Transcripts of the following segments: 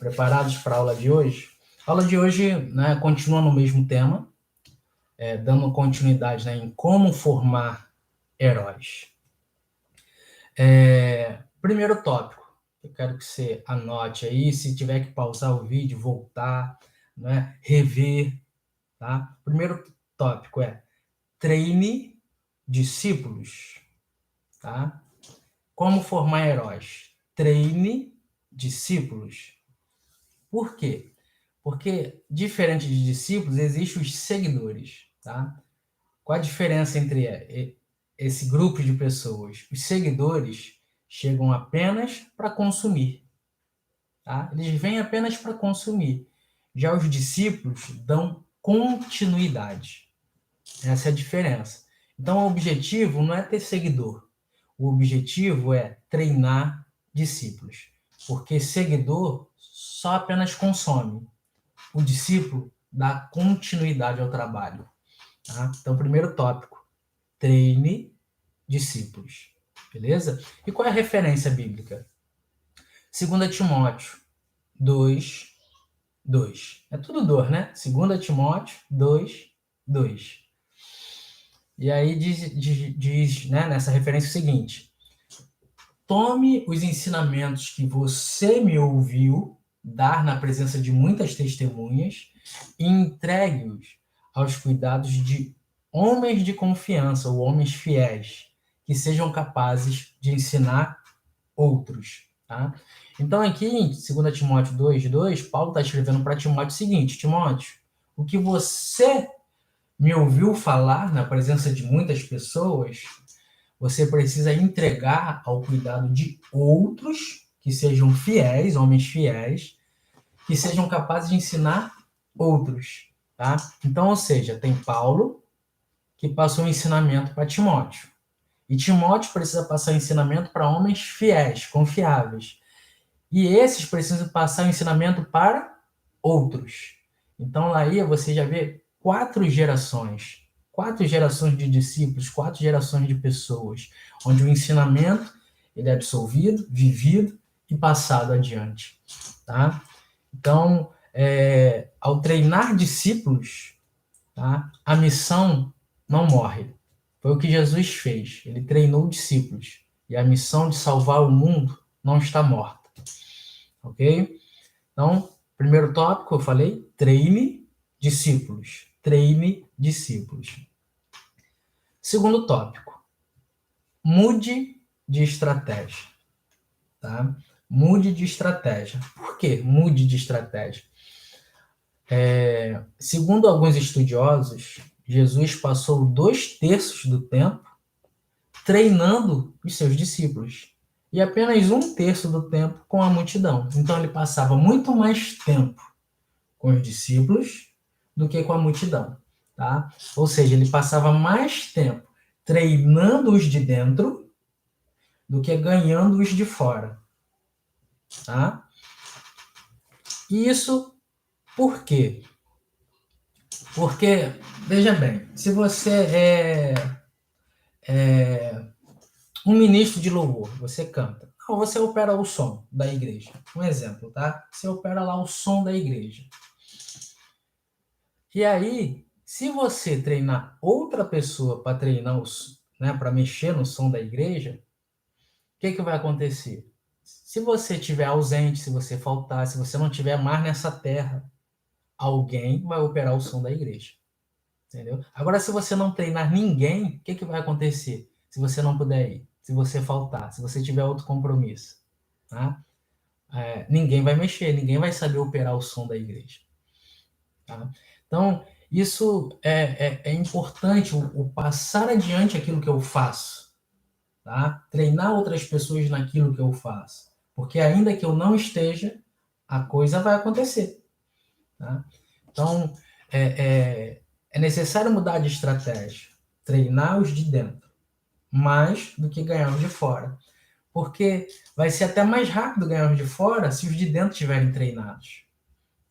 Preparados para a aula de hoje? A aula de hoje, né, continua no mesmo tema, dando continuidade, né, em como formar heróis. Primeiro tópico, eu quero que você anote aí, se tiver que pausar o vídeo, voltar, né, rever, tá? Primeiro tópico é treine discípulos, tá? Como formar heróis? Treine discípulos. Por quê? Porque, diferente de discípulos, existem os seguidores, tá? Qual a diferença entre esse grupo de pessoas? Os seguidores chegam apenas para consumir, tá? Eles vêm apenas para consumir. Já os discípulos dão continuidade. Essa é a diferença. Então, o objetivo não é ter seguidor. O objetivo é treinar discípulos. Porque seguidor só apenas consome. O discípulo dá continuidade ao trabalho. Tá? Então, primeiro tópico, treine discípulos. Beleza? E qual é a referência bíblica? 2 Timóteo 2, 2. É tudo 2, né? 2 Timóteo 2, 2. E aí diz né, nessa referência o seguinte: tome os ensinamentos que você me ouviu dar na presença de muitas testemunhas e entregue-os aos cuidados de homens de confiança ou homens fiéis, que sejam capazes de ensinar outros. Tá? Então, aqui em 2 Timóteo 2:2, Paulo está escrevendo para Timóteo o seguinte: Timóteo, o que você me ouviu falar na presença de muitas pessoas, você precisa entregar ao cuidado de outros que sejam fiéis, homens fiéis, que sejam capazes de ensinar outros, tá? Então, ou seja, tem Paulo que passou o ensinamento para Timóteo. E Timóteo precisa passar o ensinamento para homens fiéis, confiáveis. E esses precisam passar o ensinamento para outros. Então, aí você já vê 4 gerações de discípulos, 4 gerações de pessoas, onde o ensinamento ele é absorvido, vivido e passado adiante. Tá? Então, ao treinar discípulos, tá, a missão não morre. Foi o que Jesus fez. Ele treinou discípulos. E a missão de salvar o mundo não está morta. Ok? Então, primeiro tópico, eu falei, treine discípulos. Treine discípulos. Segundo tópico, mude de estratégia. Tá? Mude de estratégia. Por que mude de estratégia? Segundo alguns estudiosos, Jesus passou 2/3 do tempo treinando os seus discípulos e apenas 1/3 do tempo com a multidão. Então, ele passava muito mais tempo com os discípulos do que com a multidão. Tá? Ou seja, ele passava mais tempo treinando os de dentro do que ganhando os de fora. Tá? E isso por quê? Porque, veja bem, se você é um ministro de louvor, você canta, ou você opera o som da igreja. Um exemplo, tá? Você opera lá o som da igreja. E aí, se você treinar outra pessoa para treinar né, para mexer no som da igreja, o que vai acontecer? Se você estiver ausente, se você faltar, se você não estiver mais nessa terra, alguém vai operar o som da igreja. Entendeu? Agora, se você não treinar ninguém, o que vai acontecer? Se você não puder ir, se você faltar, se você tiver outro compromisso, tá? Ninguém vai mexer, ninguém vai saber operar o som da igreja. Tá? Então, isso é importante, o passar adiante aquilo que eu faço. Tá? Treinar outras pessoas naquilo que eu faço. Porque ainda que eu não esteja, a coisa vai acontecer. Tá? Então, é necessário mudar de estratégia, treinar os de dentro, mais do que ganhar os de fora. Porque vai ser até mais rápido ganhar os de fora se os de dentro estiverem treinados.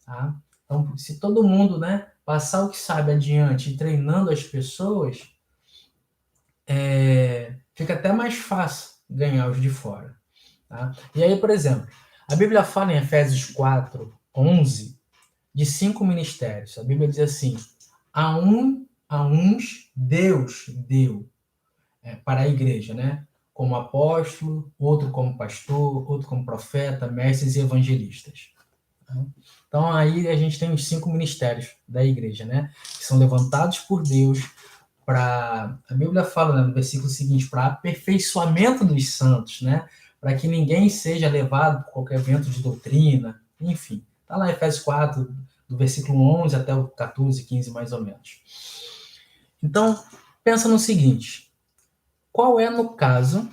Tá? Então, se todo mundo, né, passar o que sabe adiante, treinando as pessoas, fica até mais fácil ganhar os de fora. Tá? E aí, por exemplo, A Bíblia fala em Efésios 4:11 de 5 ministérios. A Bíblia diz assim: a uns Deus deu para a igreja, né? Como apóstolo, outro como pastor, outro como profeta, mestres e evangelistas. Então aí a gente tem os 5 ministérios da igreja, né? Que são levantados por Deus para, a Bíblia fala, né, no versículo seguinte, para aperfeiçoamento dos santos, né? Para que ninguém seja levado por qualquer vento de doutrina, enfim. Está lá em Efésios 4, do versículo 11 até o 14, 15 mais ou menos. Então, pensa no seguinte: qual é, no caso,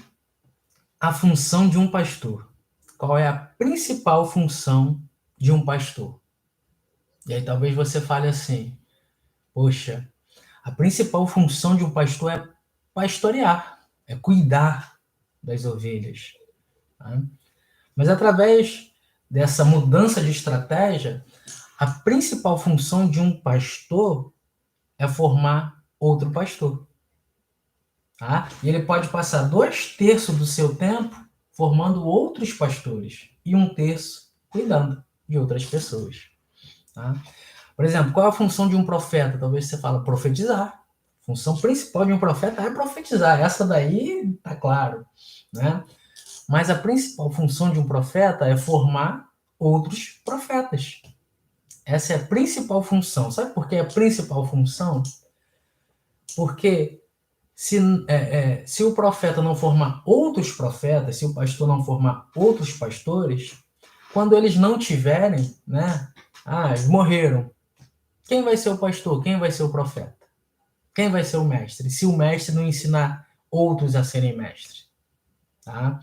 a função de um pastor? Qual é a principal função de um pastor? E aí talvez você fale assim: poxa, a principal função de um pastor é pastorear, é cuidar das ovelhas. Tá? Mas através dessa mudança de estratégia, a principal função de um pastor é formar outro pastor. Tá? E ele pode passar 2/3 do seu tempo formando outros pastores e 1/3 cuidando de outras pessoas. Tá? Por exemplo, qual é a função de um profeta? Talvez você fale profetizar. A função principal de um profeta é profetizar. Essa daí tá claro, né? Mas a principal função de um profeta é formar outros profetas. Essa é a principal função. Sabe por que é a principal função? Porque se o profeta não formar outros profetas, se o pastor não formar outros pastores, quando eles não tiverem, né? Eles morreram. Quem vai ser o pastor? Quem vai ser o profeta? Quem vai ser o mestre? Se o mestre não ensinar outros a serem mestres. Tá?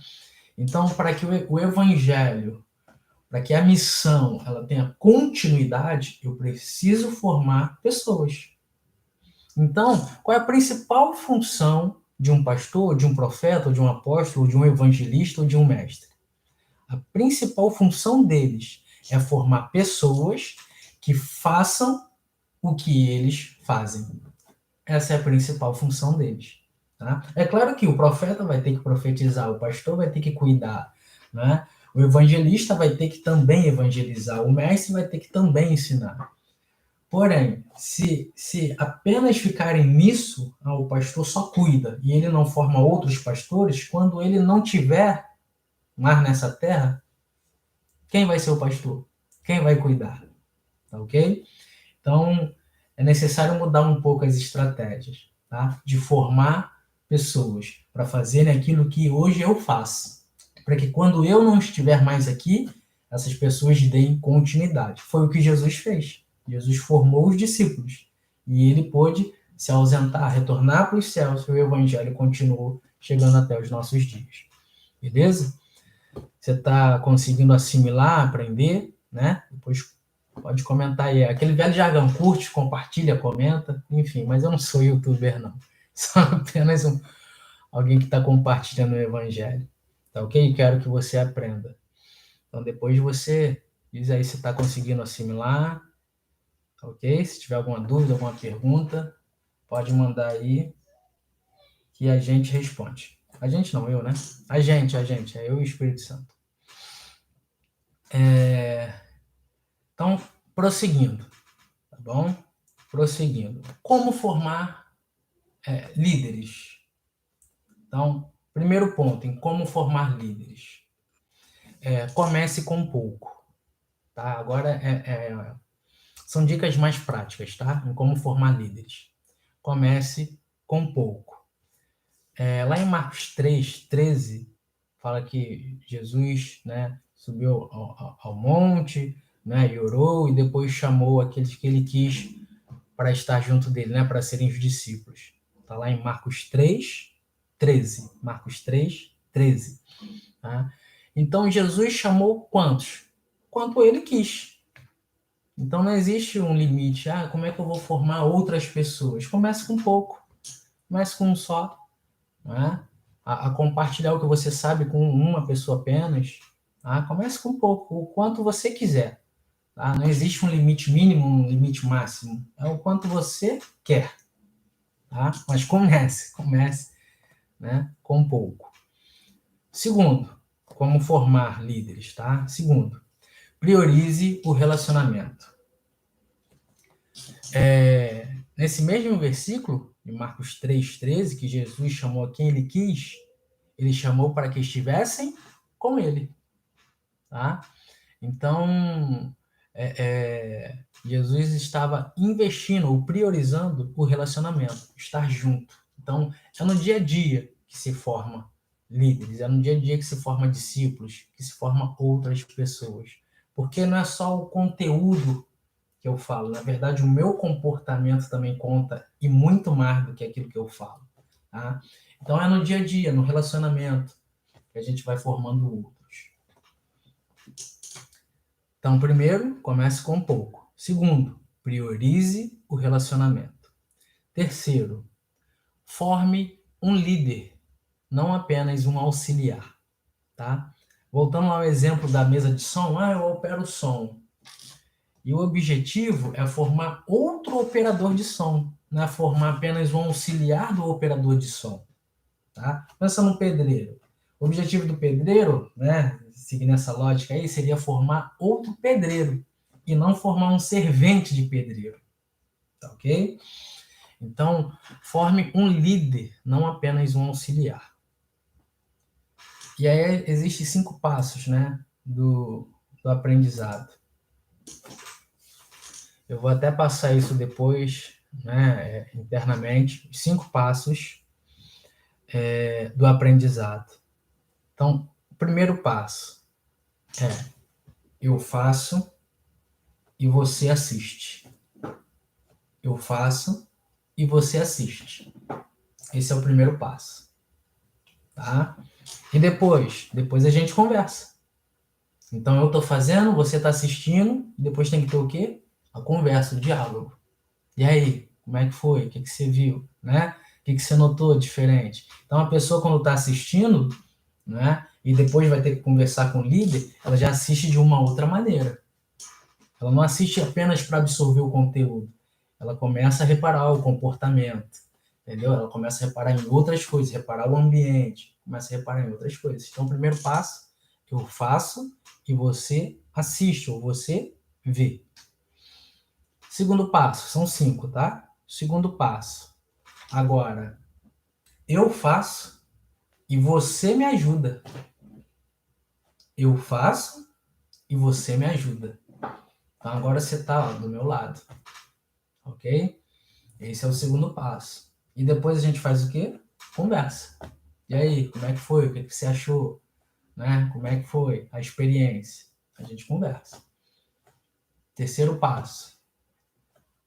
Então, para que o evangelho, para que a missão ela tenha continuidade, eu preciso formar pessoas. Então, qual é a principal função de um pastor, de um profeta, de um apóstolo, de um evangelista ou de um mestre? A principal função deles é formar pessoas que façam o que eles fazem. Essa é a principal função deles. Tá? É claro que o profeta vai ter que profetizar, o pastor vai ter que cuidar, né? O evangelista vai ter que também evangelizar, o mestre vai ter que também ensinar. Porém, se apenas ficarem nisso, o pastor só cuida e ele não forma outros pastores, quando ele não tiver mais nessa terra, quem vai ser o pastor? Quem vai cuidar? Tá ok? Então, é necessário mudar um pouco as estratégias, tá? De formar pessoas para fazerem aquilo que hoje eu faço, para que quando eu não estiver mais aqui, essas pessoas deem continuidade. Foi o que Jesus fez. Jesus formou os discípulos e ele pôde se ausentar, retornar para os céus, e o evangelho continuou chegando até os nossos dias. Beleza? Você está conseguindo assimilar, aprender, né? Depois pode comentar aí. Aquele velho jargão, curte, compartilha, comenta, enfim, mas eu não sou youtuber, não. Sou apenas alguém que está compartilhando o evangelho. Tá ok? Quero que você aprenda. Então, depois você diz aí se está conseguindo assimilar, tá ok? Se tiver alguma dúvida, alguma pergunta, pode mandar aí que a gente responde. A gente não, eu, né? A gente, é eu e o Espírito Santo. Então, prosseguindo, tá bom? Prosseguindo. Como formar líderes? Então, primeiro ponto em como formar líderes. Comece com pouco. Tá? Agora, são dicas mais práticas, tá? Em como formar líderes. Comece com pouco. Lá em Marcos 3:13, fala que Jesus, né, subiu ao monte, né, e orou, e depois chamou aqueles que ele quis para estar junto dele, né, para serem os discípulos. Está lá em Marcos 3:13. Marcos 3:13. Tá? Então, Jesus chamou quantos? Quanto ele quis. Então, não existe um limite. Como é que eu vou formar outras pessoas? Comece com pouco. Comece com um só. Né? A compartilhar o que você sabe com uma pessoa apenas. Tá? Comece com pouco, o quanto você quiser. Tá? Não existe um limite mínimo, um limite máximo. É o quanto você quer. Tá? Mas comece, né? Com pouco. Segundo, como formar líderes, tá? Segundo, priorize o relacionamento. Nesse mesmo versículo, de Marcos 3,13, que Jesus chamou a quem ele quis, ele chamou para que estivessem com ele, tá? Então, Jesus estava investindo ou priorizando o relacionamento, estar junto. Então, é no dia a dia que se forma líderes, é no dia a dia que se forma discípulos, que se forma outras pessoas. Porque não é só o conteúdo que eu falo, na verdade, o meu comportamento também conta, e muito mais do que aquilo que eu falo. Tá? Então, é no dia a dia, no relacionamento, que a gente vai formando outros. Então, primeiro, comece com pouco. Segundo, priorize o relacionamento. Terceiro, forme um líder, não apenas um auxiliar, tá? Voltando ao exemplo da mesa de som, eu opero o som. E o objetivo é formar outro operador de som, não é formar apenas um auxiliar do operador de som, tá? Pensa no pedreiro. O objetivo do pedreiro, né, seguindo essa lógica aí, seria formar outro pedreiro e não formar um servente de pedreiro, tá ok? Então, forme um líder, não apenas um auxiliar. E aí existem 5 passos, né, do aprendizado. Eu vou até passar isso depois, né, internamente, 5 passos do aprendizado. Então, o primeiro passo é: eu faço e você assiste. Eu faço e você assiste. Esse é o primeiro passo, tá? E depois a gente conversa. Então eu estou fazendo, você está assistindo, depois tem que ter o quê? A conversa, o diálogo. E aí, como é que foi? O que você viu? Né? O que você notou diferente? Então a pessoa quando está assistindo, né, e depois vai ter que conversar com o líder, ela já assiste de uma outra maneira. Ela não assiste apenas para absorver o conteúdo. Ela começa a reparar o comportamento, entendeu? Ela começa a reparar em outras coisas, reparar o ambiente, começa a reparar em outras coisas. Então, o primeiro passo, eu faço e você assiste, ou você vê. Segundo passo, são 5, tá? Segundo passo, agora, eu faço e você me ajuda. Eu faço e você me ajuda. Então, agora você está do meu lado, ok? Esse é o segundo passo. E depois a gente faz o quê? Conversa. E aí, como é que foi? O que você achou? Né? Como é que foi a experiência? A gente conversa. Terceiro passo.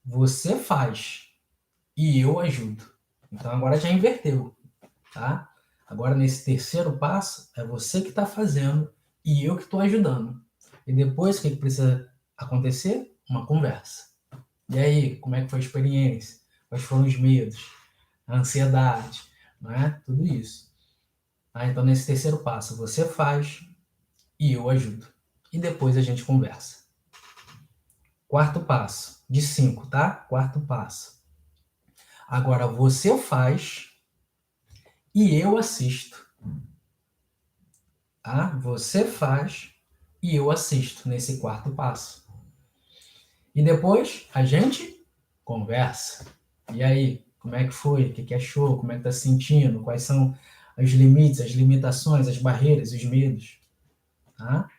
Você faz e eu ajudo. Então agora já inverteu, tá? Agora nesse terceiro passo é você que está fazendo e eu que estou ajudando. E depois o que precisa acontecer? Uma conversa. E aí, como é que foi a experiência? Quais foram os medos? A ansiedade, não é? Tudo isso. Então, nesse terceiro passo, você faz e eu ajudo. E depois a gente conversa. Quarto passo, de 5, tá? Quarto passo. Agora você faz e eu assisto. Tá? Você faz e eu assisto nesse quarto passo. E depois a gente conversa. E aí, como é que foi? O que achou? Como é que tá se sentindo? Quais são os limites, as limitações, as barreiras, os medos? Tá?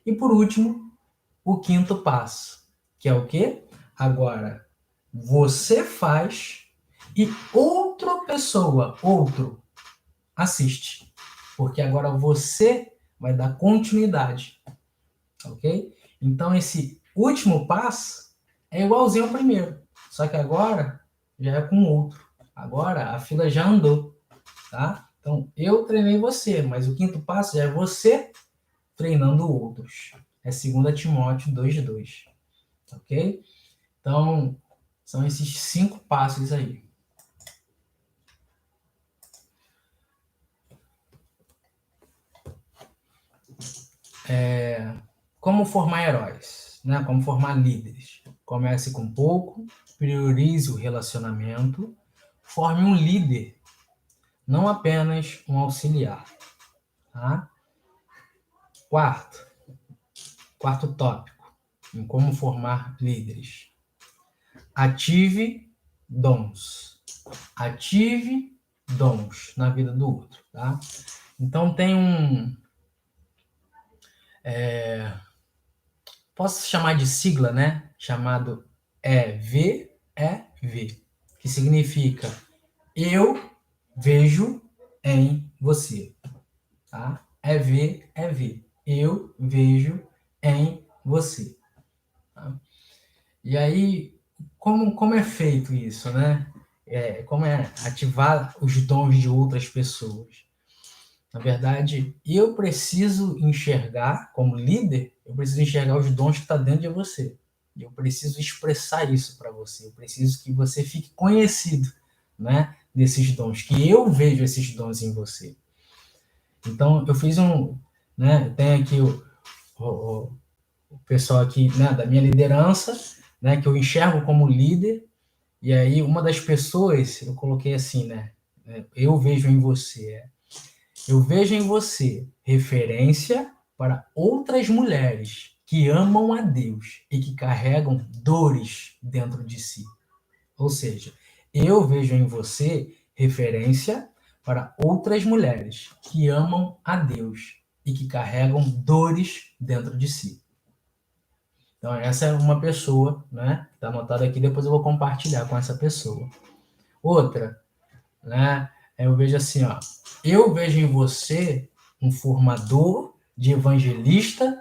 E por último, o quinto passo, que é o quê? Agora, você faz e outra pessoa, outro, assiste. Porque agora você vai dar continuidade, ok? Então, esse último passo é igualzinho ao primeiro, só que agora já é com outro. Agora a fila já andou, tá? Então, eu treinei você, mas o quinto passo já é você treinando outros. É 2 Timóteo 2:2, ok? Então, são esses 5 passos aí. Como formar heróis, né? Como formar líderes. Comece com pouco, priorize o relacionamento, forme um líder, não apenas um auxiliar, tá? Quarto tópico, em como formar líderes. Ative dons. Ative dons na vida do outro, tá? Então tem posso chamar de sigla, né? Chamado EVEV, que significa eu vejo em você, tá? EVEV, eu vejo em você. Tá? E aí, como é feito isso, né? Como é ativar os dons de outras pessoas? Na verdade, eu preciso enxergar, como líder, eu preciso enxergar os dons que estão dentro de você. Eu preciso expressar isso para você. Eu preciso que você fique conhecido, né, desses dons, que eu vejo esses dons em você. Então, eu fiz né, tem aqui o pessoal aqui, né, da minha liderança, né, que eu enxergo como líder, e aí uma das pessoas, eu coloquei assim, né, eu vejo em você, eu vejo em você referência para outras mulheres que amam a Deus e que carregam dores dentro de si. Ou seja, eu vejo em você referência para outras mulheres que amam a Deus e que carregam dores dentro de si. Então, essa é uma pessoa, né? Está anotada aqui, depois eu vou compartilhar com essa pessoa. Outra, né? Eu vejo assim, ó. Eu vejo em você um formador de evangelistas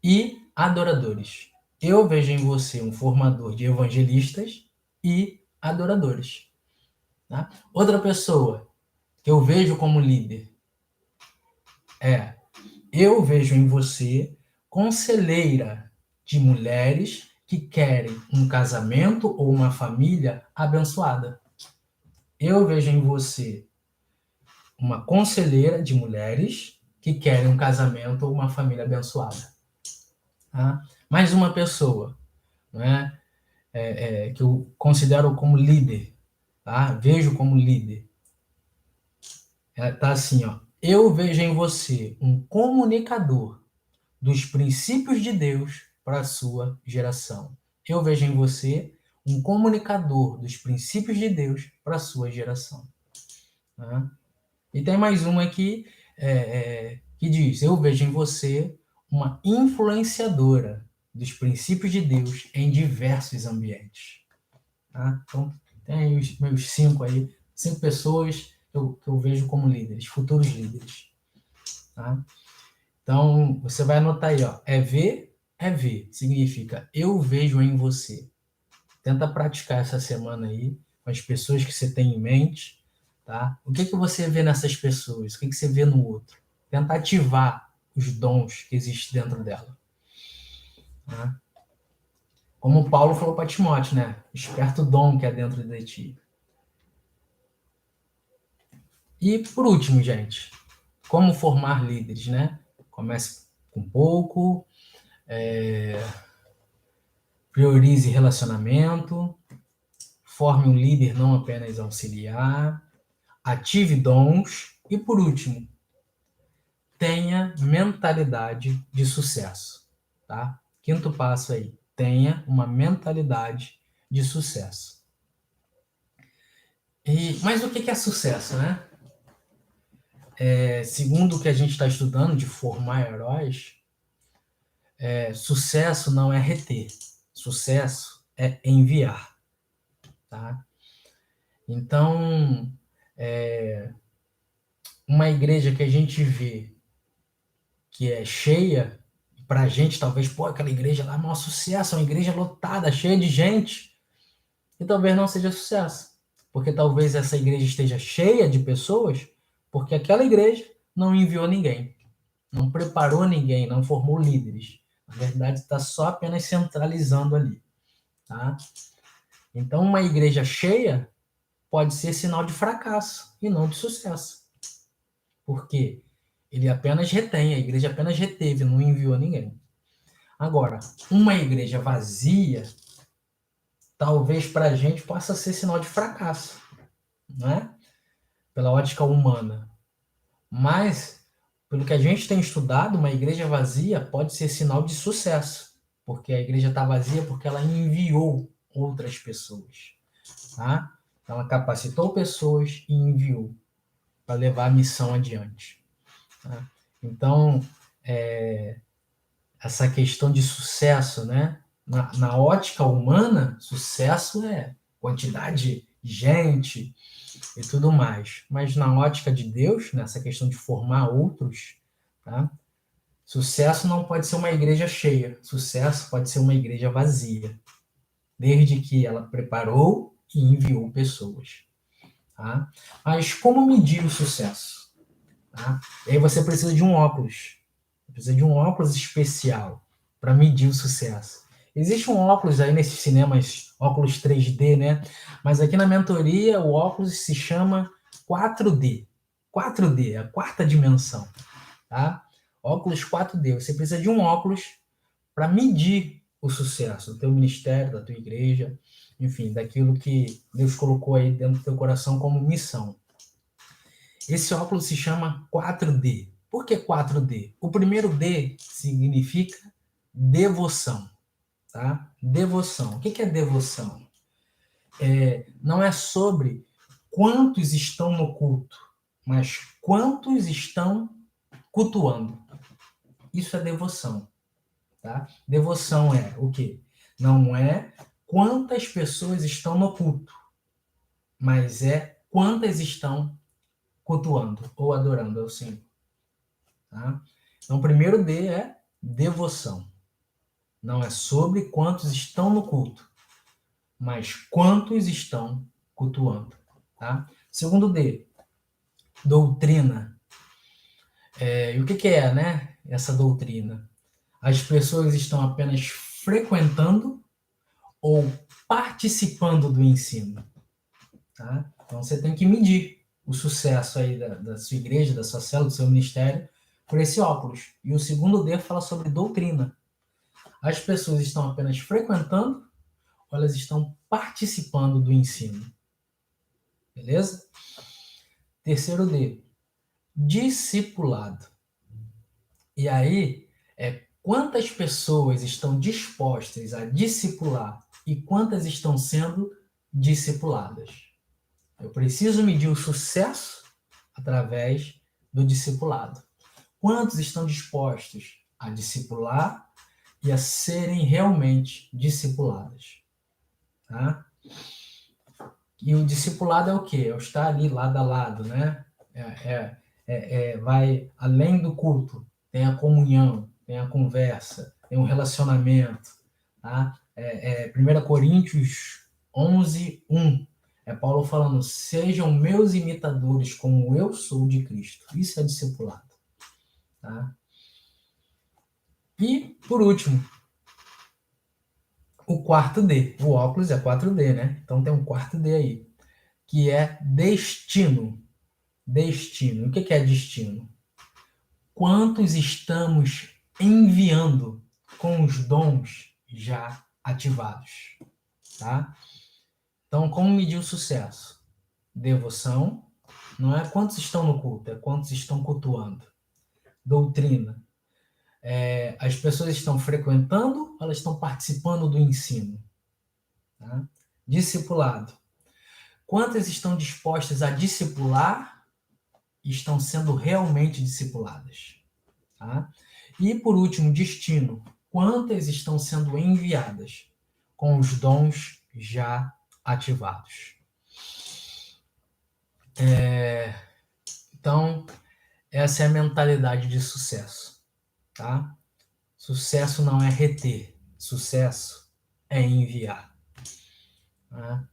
e adoradores. Eu vejo em você um formador de evangelistas e adoradores. Tá? Outra pessoa que eu vejo como líder eu vejo em você conselheira de mulheres que querem um casamento ou uma família abençoada. Eu vejo em você uma conselheira de mulheres que querem um casamento ou uma família abençoada. Tá? Mais uma pessoa, né, que eu considero como líder, tá? Vejo como líder. Tá assim, ó. Eu vejo em você um comunicador dos princípios de Deus para a sua geração. Eu vejo em você um comunicador dos princípios de Deus para a sua geração. Tá? E tem mais uma aqui que diz: eu vejo em você uma influenciadora dos princípios de Deus em diversos ambientes. Tá? Então, tem os meus cinco pessoas que eu vejo como líderes, futuros líderes. Tá? Então, você vai anotar aí, ó, é ver, significa eu vejo em você. Tenta praticar essa semana aí com as pessoas que você tem em mente, tá? O que você vê nessas pessoas? O que você vê no outro? Tenta ativar os dons que existem dentro dela. Tá? Como o Paulo falou para Timóteo, né? Desperta o dom que é dentro de ti. E por último, gente, como formar líderes, né? Comece com pouco, priorize relacionamento, forme um líder não apenas auxiliar, ative dons e, por último, tenha mentalidade de sucesso, tá? Quinto passo aí, tenha uma mentalidade de sucesso. Mas o que é sucesso, né? Segundo o que a gente está estudando de formar heróis, sucesso não é reter, sucesso é enviar, tá? Então, uma igreja que a gente vê que é cheia, para a gente talvez, pô, aquela igreja lá é maior sucesso, é uma igreja lotada, cheia de gente, e talvez não seja sucesso, porque talvez essa igreja esteja cheia de pessoas, porque aquela igreja não enviou ninguém, não preparou ninguém, não formou líderes. Na verdade, está só apenas centralizando ali, tá? Então, uma igreja cheia pode ser sinal de fracasso e não de sucesso. Por quê? Ele apenas retém, a igreja apenas reteve, não enviou ninguém. Agora, uma igreja vazia, talvez para a gente possa ser sinal de fracasso, né? Pela ótica humana. Mas pelo que a gente tem estudado, uma igreja vazia pode ser sinal de sucesso, porque a igreja está vazia porque ela enviou outras pessoas, tá? Ela capacitou pessoas e enviou para levar a missão adiante, tá? Então, essa questão de sucesso, né? Na ótica humana, sucesso é quantidade de gente e tudo mais. Mas na ótica de Deus, nessa questão de formar outros, tá? Sucesso não pode ser uma igreja cheia. Sucesso pode ser uma igreja vazia, desde que ela preparou e enviou pessoas, tá? Mas como medir o sucesso? Tá? E aí você precisa de um óculos. Precisa de um óculos especial para medir o sucesso. Existe um óculos aí nesses cinemas, óculos 3D, né? Mas aqui na mentoria o óculos se chama 4D. 4D, a quarta dimensão, tá? Óculos 4D. Você precisa de um óculos para medir o sucesso do teu ministério, da tua igreja, enfim, daquilo que Deus colocou aí dentro do teu coração como missão. Esse óculos se chama 4D. Por que 4D? O primeiro D significa devoção, tá? Devoção. O que é devoção? Não é sobre quantos estão no culto, mas quantos estão cultuando. Isso é devoção, tá? Devoção é o quê? Não é quantas pessoas estão no culto, mas é quantas estão cultuando ou adorando ao Senhor. Tá? Então, o primeiro D é devoção. Não é sobre quantos estão no culto, mas quantos estão cultuando. Tá? Segundo D, doutrina. E o que é, né, essa doutrina? As pessoas estão apenas frequentando ou participando do ensino. Tá? Então, você tem que medir o sucesso aí da sua igreja, da sua célula, do seu ministério, por esse óculos. E o segundo D fala sobre doutrina. As pessoas estão apenas frequentando ou elas estão participando do ensino. Beleza? Terceiro D, discipulado. E aí, quantas pessoas estão dispostas a discipular e quantas estão sendo discipuladas. Eu preciso medir o sucesso através do discipulado. Quantos estão dispostos a discipular e a serem realmente discipulados? Tá? E o discipulado é o quê? É o estar ali lado a lado, né? Vai além do culto, tem a comunhão, tem a conversa, tem um relacionamento. Tá? 1 Coríntios 11, 1. É Paulo falando, sejam meus imitadores como eu sou de Cristo. Isso é discipulado. Tá? E, por último, o quarto D. O óculos é 4D, né? Então tem um quarto D aí, que é destino. Destino. O que é destino? Quantos estamos enviando com os dons já ativados? Tá? Então, como medir o sucesso? Devoção. Não é quantos estão no culto, é quantos estão cultuando. Doutrina. As pessoas estão frequentando, elas estão participando do ensino. Tá? Discipulado. Quantas estão dispostas a discipular e estão sendo realmente discipuladas? Tá? E, por último, destino. Quantas estão sendo enviadas com os dons já ativados? Então, essa é a mentalidade de sucesso. Tá? Sucesso não é reter, sucesso é enviar. Tá?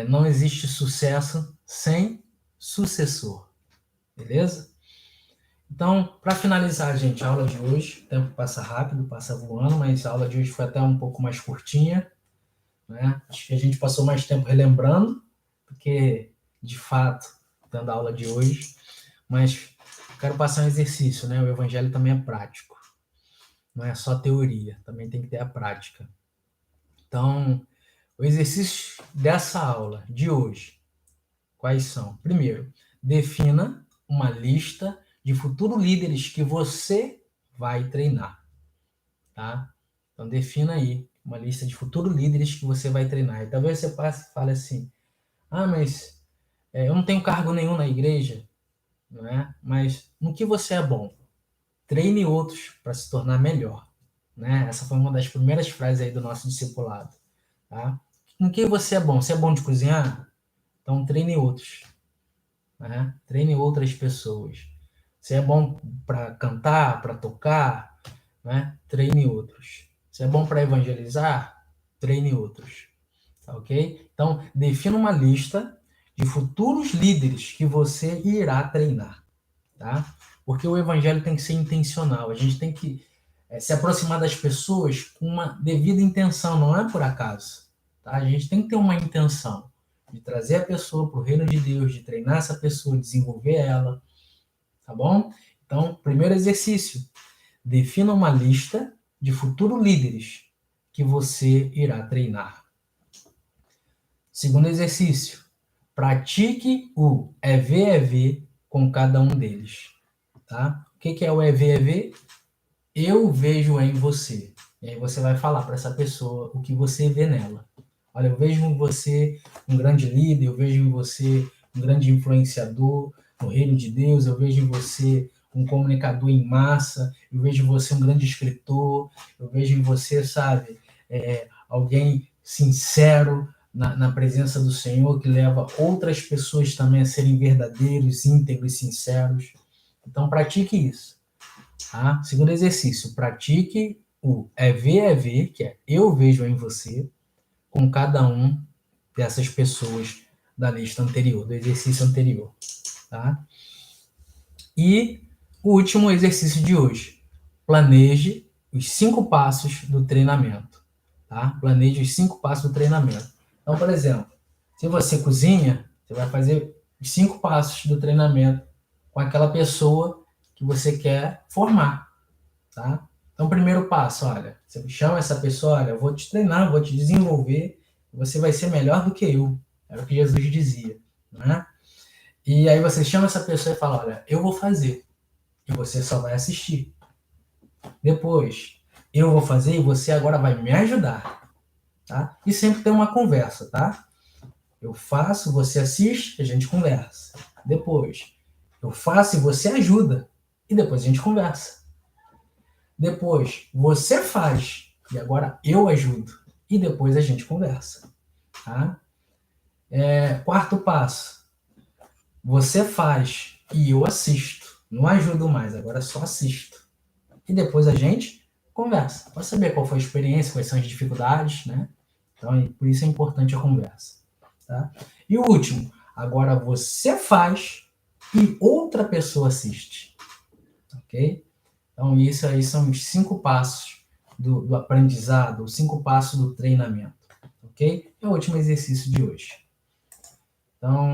Não existe sucesso sem sucessor. Beleza? Então, para finalizar, gente, a aula de hoje, o tempo passa rápido, passa voando, mas a aula de hoje foi até um pouco mais curtinha, né? Acho que a gente passou mais tempo relembrando, porque, de fato, dando a aula de hoje, mas quero passar um exercício, né? O evangelho também é prático, não é só teoria, também tem que ter a prática. Então, o exercício dessa aula de hoje, quais são? Primeiro, defina uma lista de futuros líderes que você vai treinar, tá? Então, defina aí uma lista de futuros líderes que você vai treinar. E talvez você passe e fale assim, mas eu não tenho cargo nenhum na igreja, não é? Mas no que você é bom? Treine outros para se tornar melhor, né? Essa foi uma das primeiras frases aí do nosso discipulado, tá? No que você é bom? Você é bom de cozinhar? Então treine outros, né? Treine outras pessoas. Você é bom para cantar, para tocar, né? Treine outros. Você é bom para evangelizar? Treine outros, tá ok? Então defina uma lista de futuros líderes que você irá treinar, tá? Porque o evangelho tem que ser intencional. A gente tem que se aproximar das pessoas com uma devida intenção, não é por acaso. Tá? A gente tem que ter uma intenção de trazer a pessoa para o reino de Deus, de treinar essa pessoa, desenvolver ela, tá bom? Então, primeiro exercício, defina uma lista de futuros líderes que você irá treinar. Segundo exercício, pratique o EV com cada um deles. Tá? O que é o EV? Eu vejo em você. E aí você vai falar para essa pessoa o que você vê nela. Olha, eu vejo em você um grande líder, eu vejo em você um grande influenciador no reino de Deus, eu vejo em você um comunicador em massa, eu vejo em você um grande escritor, eu vejo em você, sabe, alguém sincero na presença do Senhor, que leva outras pessoas também a serem verdadeiros, íntegros e sinceros. Então, pratique isso. Tá? Segundo exercício, pratique o EV, que é eu vejo em você, com cada um dessas pessoas da lista anterior, do exercício anterior. Tá? E o último exercício de hoje, planeje os 5 passos do treinamento. Tá? Planeje os 5 passos do treinamento. Então, por exemplo, se você cozinha, você vai fazer os 5 passos do treinamento com aquela pessoa que você quer formar. Tá? Então, primeiro passo, olha, você chama essa pessoa, olha, eu vou te treinar, vou te desenvolver, você vai ser melhor do que eu. Era o que Jesus dizia, né? E aí você chama essa pessoa e fala, olha, eu vou fazer, e você só vai assistir. Depois, eu vou fazer e você agora vai me ajudar, tá? E sempre tem uma conversa, tá? Eu faço, você assiste, a gente conversa. Depois, eu faço e você ajuda, e depois a gente conversa. Depois, você faz e agora eu ajudo. E depois a gente conversa. Tá? Quarto passo. Você faz e eu assisto. Não ajudo mais, agora só assisto. E depois a gente conversa. Para saber qual foi a experiência, quais são as dificuldades, né? Então, por isso é importante a conversa. Tá? E o último. Agora você faz e outra pessoa assiste. Ok? Então, isso aí são os 5 passos do aprendizado, os 5 passos do treinamento, ok? É o último exercício de hoje. Então,